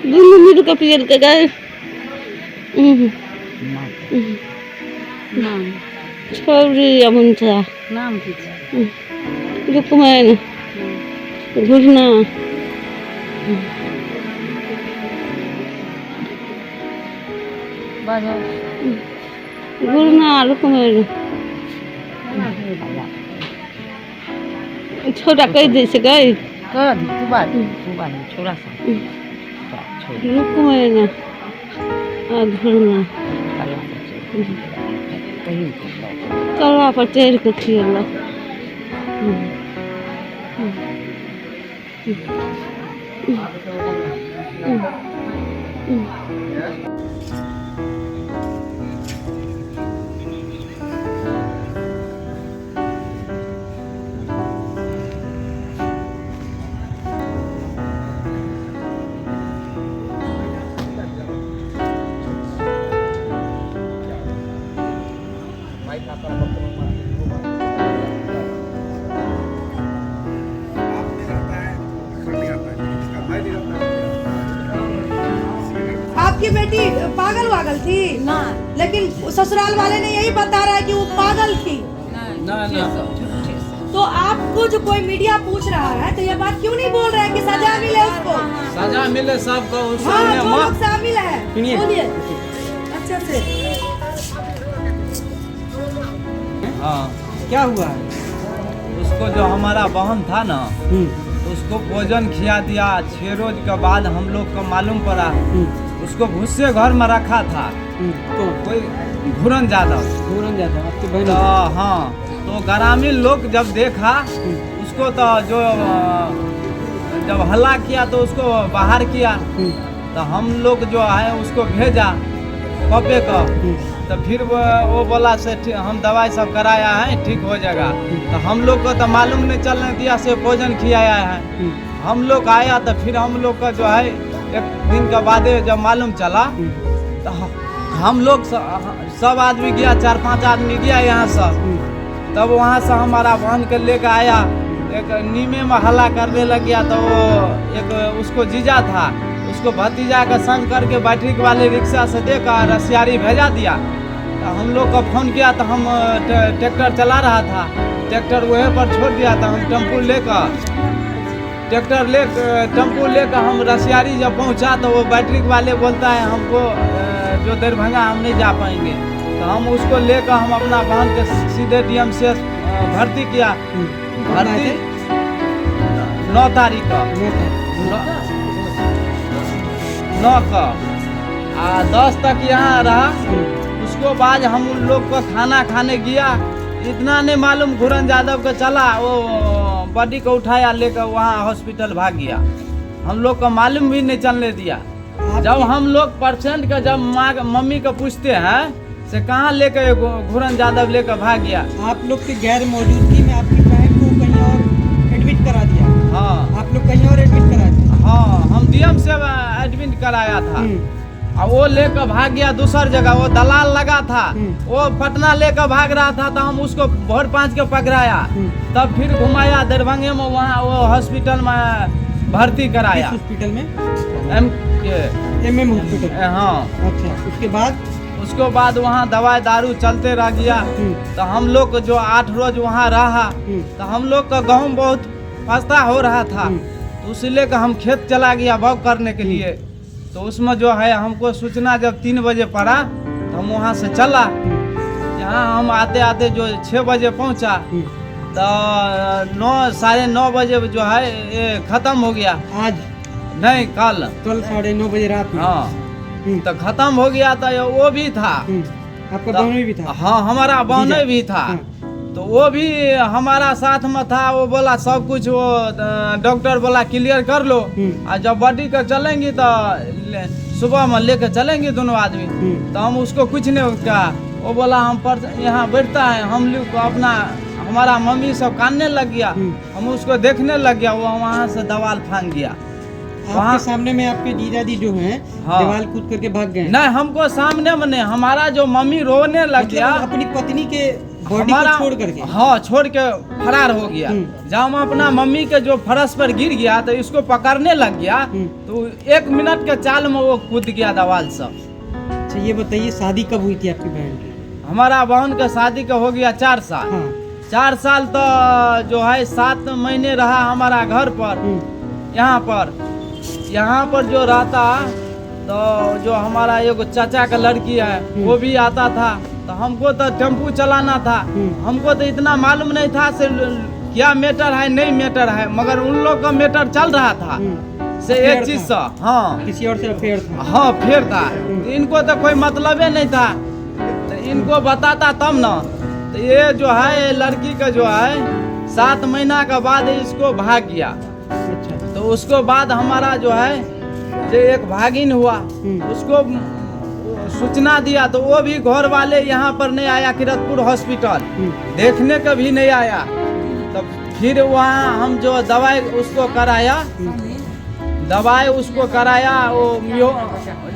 Dulu ni ka pikir ka guys. नाम Sorry এমন চা नाम की dokumen ঘুরনা बाजार ঘুরনা dokumen छोटा कह दे से गई कर दी तू बात छोड़ा सा dokumen घुरना कहीं कलवा पर चढ़ के खेला आपकी बेटी पागल वागल थी ना लेकिन ससुराल वाले ने यही बता रहा है कि वो पागल थी। तो आपको जो कोई मीडिया पूछ रहा है तो ये बात क्यों नहीं बोल रहे हैं कि सजा मिले उसको? सजा मिले सबको हाँ, जो लोग शामिल है बोलिए अच्छा से। हाँ क्या हुआ? उसको जो हमारा बहन था ना उसको भोजन खिला दिया। 6 रोज के बाद हम लोग को मालूम पड़ा उसको भूसे घर में रखा था तो कोई घुरन जादव। आपकी बहन तो हाँ तो ग्रामीण लोग जब देखा उसको तो जो जब हल्ला किया तो उसको बाहर किया। तो हम लोग जो है उसको भेजा पप्पे का। तो फिर वो बोला से हम दवाई सब कराया है ठीक हो जाएगा। तो हम लोग को तो मालूम नहीं चलने दिया से भोजन खिलाया है। हम लोग आया तो फिर हम लोग का जो है एक दिन के बाद जब मालूम चला तो हम लोग सब आदमी गया 4-5 आदमी गया यहाँ सब। तब वहाँ से हमारा बहन के लेकर आया एक नीमे में हल्ला करने लग गया। तो वो एक उसको जीजा था उसको भतीजा का संग करके बैटरी वाले रिक्शा से देकर रसियारी भेजा दिया। तो हम लोग को फोन किया तो हम ट्रैक्टर चला रहा था ट्रैक्टर वहीं पर छोड़ दिया था। हम टेम्पू लेकर हम रसियारी जब पहुंचा तो वो बैटरी वाले बोलता है हमको जो दरभंगा हम नहीं जा पाएंगे। तो हम उसको लेकर हम अपना बहन के सीधे DMCS भर्ती किया। भर्ती 9 तारीख का 9 का 10 तक यहाँ रहा। उसको बाद हम उन लोग को खाना खाने गया। इतना नहीं मालूम घुरन जादव का चला वो बॉडी को उठाया लेकर वहाँ हॉस्पिटल भाग गया। हम लोग को मालूम भी नहीं चलने दिया। जब हम लोग पेशेंट का जब मम्मी को पूछते हैं से कहाँ लेकर घुरन जादव लेकर भाग गया। आप लोग की गैर मौजूदगी में आपकी बहन को कहीं और एडमिट करा दिया? हाँ आप लोग कहीं और एडमिट करा दिया? हाँ हम DM से एडमिट कराया था। और वो लेकर भाग गया दूसर जगह। वो दलाल लगा था वो पटना लेकर भाग रहा था। तो हम उसको भोर 5 के पकड़ाया तब फिर घुमाया दरभंगे में वहाँ वो हॉस्पिटल में भर्ती कराया। हॉस्पिटल में MM हॉस्पिटल। हाँ अच्छा उसके बाद वहाँ दवाई दारू चलते रह गया। तो हम लोग जो 8 रोज वहाँ रहा तो हम लोग का गाँव बहुत फंसता हो रहा था। तो इसलिए हम खेत चला गया बॉक करने के लिए। तो उसमें जो है हमको सूचना जब 3 बजे पड़ा तो हम वहाँ से चला। यहाँ हम आते आते जो 6 बजे पहुँचा तो 9 9:30 बजे जो है ये ख़त्म हो गया। आज नहीं कल 9:30 बजे रात में। हाँ तो ख़त्म हो गया था। वो भी था आपका बहन भी था? हाँ हमारा बहन भी था। तो वो भी हमारा साथ में था। वो बोला सब कुछ वो डॉक्टर बोला क्लियर कर लो। और जब बॉडी का चलेंगी तो सुबह में लेकर चलेंगे दोनों आदमी। तो हम उसको कुछ नहीं कहा। वो बोला हम पर यहाँ बैठता है हम लोग को अपना हमारा मम्मी सब कानने लग गया। हम उसको देखने लग गया। वो वहाँ से दवाल फांग गया। आपके सामने में आपके जीजा जी जो हैं दीवार कूद करके भाग गए? नहीं हमको सामने में नहीं हमारा जो मम्मी रोने लग गया। अपनी पत्नी के बॉडी को छोड़ करके हाँ छोड़ के फरार हो गया। जब हम अपना मम्मी के जो फरस पर गिर गया तो इसको पकड़ने लग गया, तो 1 मिनट के चाल में वो कूद गया दीवार से। अच्छा ये बताइए शादी कब हुई थी आपकी बहन की? हमारा बहन का शादी का हो गया 4 साल। हाँ 4 साल तो जो है 7 महीने रहा हमारा घर पर। यहाँ पर जो रहता तो जो हमारा एक चाचा का लड़की है वो भी आता था, तो हमको तो टेम्पू चलाना था, हमको तो इतना मालूम नहीं था से क्या मैटर है नहीं मैटर है, मगर उन लोग का मैटर चल रहा था से एक चीज से। हाँ किसी और से अफेयर था? हाँ फेर था, इनको तो कोई मतलब ही नहीं था, तो इनको बताता तब ना। तो ये जो है लड़की का जो है 7 महीना के बाद इसको भाग गया। अच्छा तो उसको बाद हमारा जो है जो एक भागिन हुआ उसको सूचना दिया, तो वो भी घर वाले यहाँ पर नहीं आया, किरतपुर हॉस्पिटल देखने का भी नहीं आया। तब फिर वहाँ हम जो दवाई उसको कराया, वो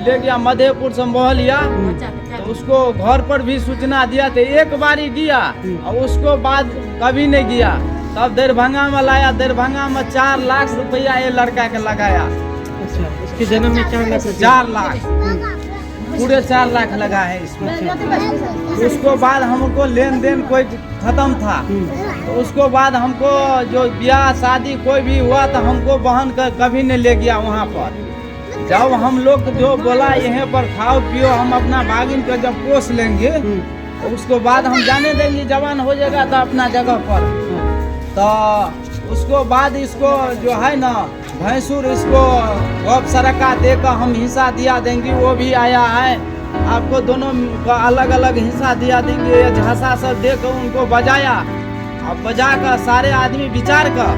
ले गया मधेपुर से मोहलिया, तो उसको घर पर भी सूचना दिया, तो एक बारी गया और उसको बाद कभी नहीं गया। तब दरभंगा में लाया, दरभंगा में 4 लाख रुपया ये लड़का के लगाया। अच्छा इसके जन्म में 4 लाख? 4 लाख पूरे 4 लाख लगा है इसमें। उसको बाद हमको लेन देन कोई खत्म था, तो उसको बाद हमको जो ब्याह शादी कोई भी हुआ तो हमको बहन कर कभी नहीं ले गया वहाँ पर। जब हम लोग जो बोला यहाँ पर खाओ पियो, हम अपना भागिन को जब पोस लेंगे तो उसको बाद हम जाने देंगे, जवान हो जाएगा तो अपना जगह पर। तो उसको बाद इसको जो है ना भैंसुर इसको गप सरका देकर हम हिस्सा दिया देंगे, वो भी आया है, आपको दोनों का अलग अलग हिस्सा दिया देंगे। ये झांसा सब देकर उनको बजाया, अब बजा कर सारे आदमी विचार कर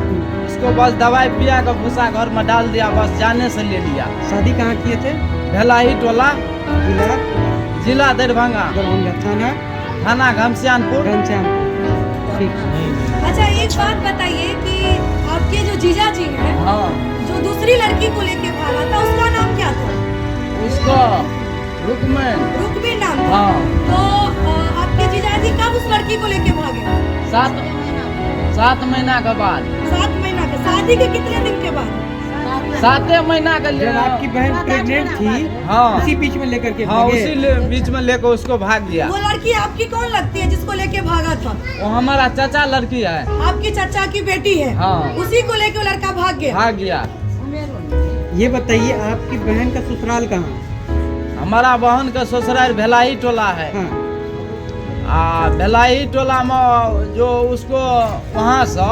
इसको बस दवाई पिया कर भूसा घर में डाल दिया, बस जाने से ले लिया। शादी कहाँ किए थे? भेलाही टोला, जिला दरभंगा, थाना घमश्यानपुर। ठीक। अच्छा एक बात बताइए कि आपके जो जीजा जी हैं, हाँ जो दूसरी लड़की को लेके भागा था उसका नाम क्या था? उसको रुकबीर नाम था। हाँ। तो आपके जीजा जी कब उस लड़की को लेके भागे? 7 महीना के बाद। 7 महीना के शादी के कितने दिन के बाद? 7 महीना का जब आपकी बहन प्रेग्नेंट थी हाँ उसी बीच में लेकर के हाँ भागे? बीच में लेकर उसको भाग गया। वो लड़की आपकी कौन लगती है जिसको लेके भागा था? वो हमारा चाचा लड़की है। आपकी चाचा की बेटी है? हाँ। उसी को लेके वो लड़का भाग गया? ये बताइए आपकी बहन का ससुराल कहाँ? हमारा बहन का ससुराल भेलाही टोला है। हाँ। भेलाही टोला में जो उसको वहाँ से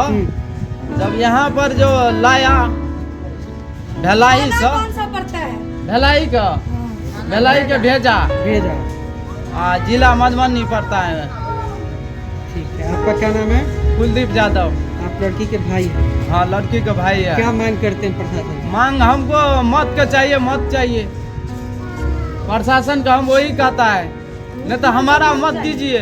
जब यहाँ पर जो लाया भेलाही से, कौन सा पड़ता है? भेलाई के भेजा जिला मधुबनी पड़ता है। ठीक है। आपका क्या नाम है? कुलदीप यादव। आप लड़की के भाई हैं? हाँ लड़की का भाई है। क्या मांग करते हैं प्रशासन से? मांग हमको मत का चाहिए, मत चाहिए प्रशासन का, हम वही कहता है, नहीं तो हमारा मत दीजिए।